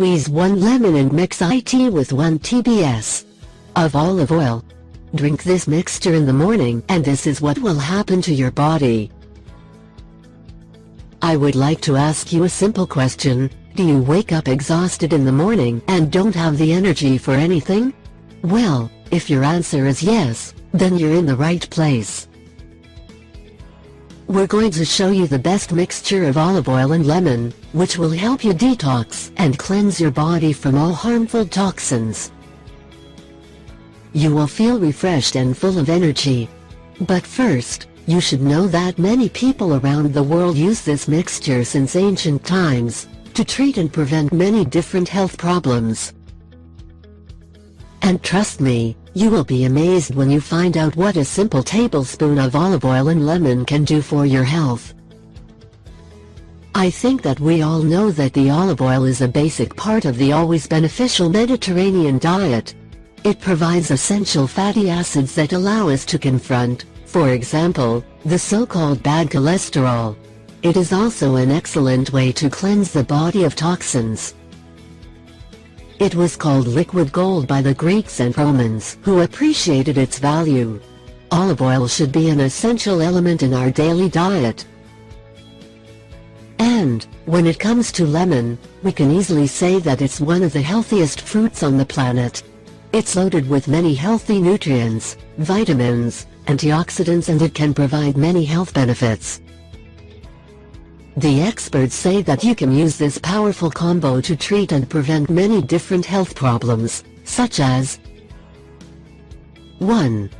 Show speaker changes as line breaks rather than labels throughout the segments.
squeeze 1 lemon and mix it with 1 TBS of olive oil. Drink this mixture in the morning and this is what will happen to your body. I would like to ask you a simple question. Do you wake up exhausted in the morning and don't have the energy for anything? Well, if your answer is yes, then you're in the right place. We're going to show you the best mixture of olive oil and lemon, which will help you detox and cleanse your body from all harmful toxins. You will feel refreshed and full of energy. But first, you should know that many people around the world use this mixture since ancient times to treat and prevent many different health problems. And trust me, you will be amazed when you find out what a simple tablespoon of olive oil and lemon can do for your health. I think that we all know that the olive oil is a basic part of the always beneficial Mediterranean diet. It provides essential fatty acids that allow us to confront, for example, the so-called bad cholesterol. It is also an excellent way to cleanse the body of toxins. It was called liquid gold by the Greeks and Romans, who appreciated its value. Olive oil should be an essential element in our daily diet. And, when it comes to lemon, we can easily say that it's one of the healthiest fruits on the planet. It's loaded with many healthy nutrients, vitamins, antioxidants, and it can provide many health benefits. The experts say that you can use this powerful combo to treat and prevent many different health problems, such as 1.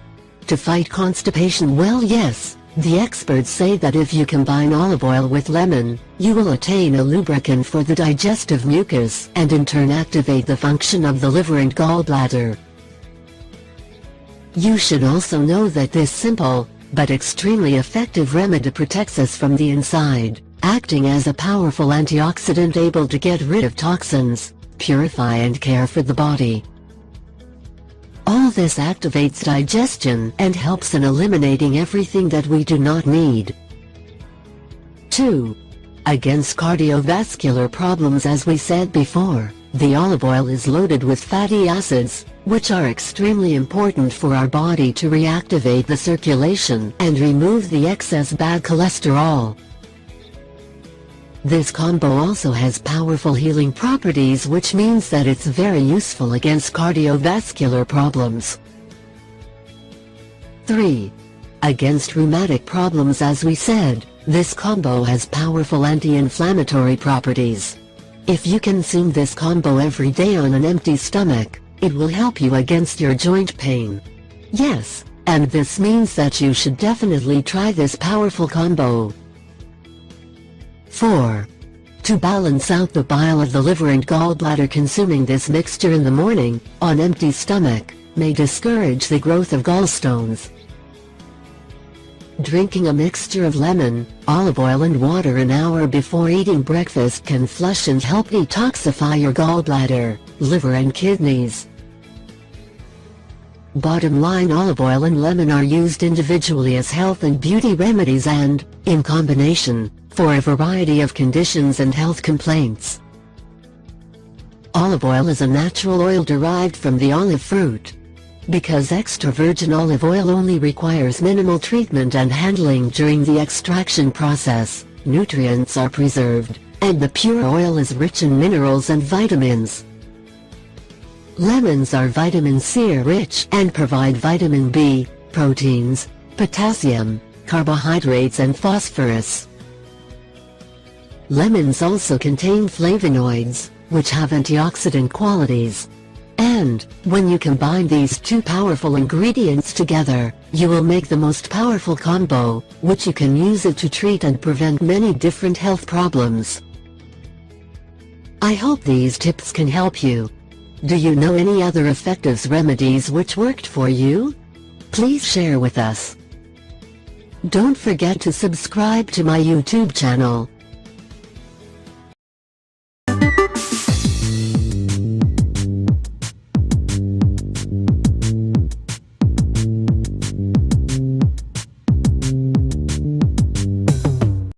To fight constipation. Well, yes, the experts say that if you combine olive oil with lemon, you will attain a lubricant for the digestive mucus and in turn activate the function of the liver and gallbladder. You should also know that this simple, but extremely effective remedy protects us from the inside, acting as a powerful antioxidant able to get rid of toxins, purify and care for the body. All this activates digestion and helps in eliminating everything that we do not need. 2. Against cardiovascular problems. As we said before, the olive oil is loaded with fatty acids, which are extremely important for our body to reactivate the circulation and remove the excess bad cholesterol. This combo also has powerful healing properties, which means that it's very useful against cardiovascular problems. 3. Against rheumatic problems. As we said, this combo has powerful anti-inflammatory properties. If you consume this combo every day on an empty stomach, it will help you against your joint pain. Yes, and this means that you should definitely try this powerful combo. 4. To balance out the bile of the liver and gallbladder. Consuming this mixture in the morning, on empty stomach, may discourage the growth of gallstones. Drinking a mixture of lemon, olive oil and water an hour before eating breakfast can flush and help detoxify your gallbladder, liver and kidneys. Bottom line, olive oil and lemon are used individually as health and beauty remedies and, in combination, for a variety of conditions and health complaints. Olive oil is a natural oil derived from the olive fruit. Because extra virgin olive oil only requires minimal treatment and handling during the extraction process, nutrients are preserved, and the pure oil is rich in minerals and vitamins. Lemons are vitamin C rich and provide vitamin B, proteins, potassium, carbohydrates and phosphorus. Lemons also contain flavonoids, which have antioxidant qualities. And, when you combine these two powerful ingredients together, you will make the most powerful combo, which you can use it to treat and prevent many different health problems. I hope these tips can help you. Do you know any other effective remedies which worked for you? Please share with us. Don't forget to subscribe to my YouTube channel.